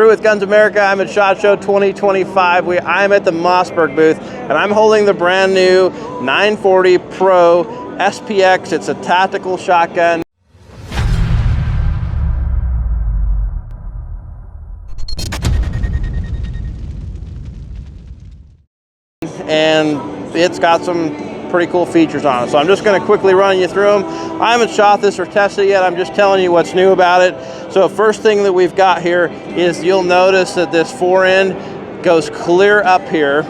Drew with Guns America. I'm at SHOT Show 2025. I'm at the Mossberg booth, and I'm holding the brand new 940 Pro SPX. It's a tactical shotgun. And it's got some pretty cool features on it. So I'm just going to quickly run you through them. I haven't shot this or tested it yet. I'm just telling you what's new about it. So first thing that we've got here is you'll notice that this fore end goes clear up here,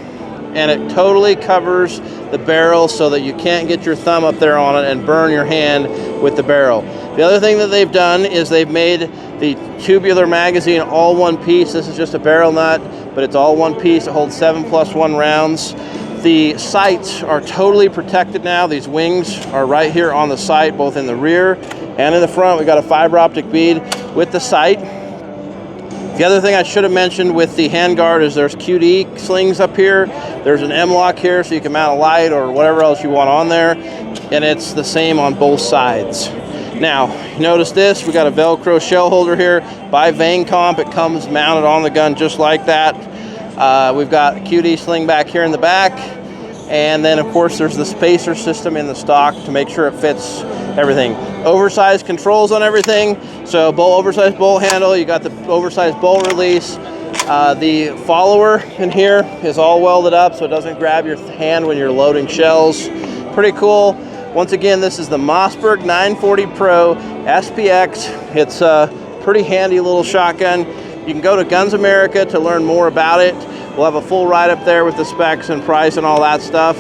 and it totally covers the barrel so that you can't get your thumb up there on it and burn your hand with the barrel. The other thing that they've done is they've made the tubular magazine all one piece. This is just a barrel nut, but it's all one piece. It holds 7+1 rounds. The sights are totally protected now. These wings are right here on the sight, both in the rear and in the front. We've got a fiber optic bead with the sight. The other thing I should have mentioned with the handguard is there's QD slings up here. There's an M-lock here so you can mount a light or whatever else you want on there. And it's the same on both sides. Now, notice this, we got a Velcro shell holder here by Vangcomp. It comes mounted on the gun just like that. We've got a QD sling back here in the back, and then of course there's the spacer system in the stock to make sure it fits everything. Oversized controls on everything, so oversized bolt handle, you got the oversized bolt release. The follower in here is all welded up so it doesn't grab your hand when you're loading shells. Pretty cool. Once again, this is the Mossberg 940 Pro SPX. It's a pretty handy little shotgun. You can go to Guns America to learn more about it. We'll have a full write-up there with the specs and price and all that stuff.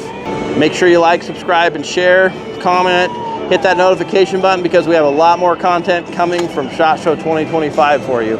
Make sure you like, subscribe, and share, comment, hit that notification button because we have a lot more content coming from SHOT Show 2025 for you.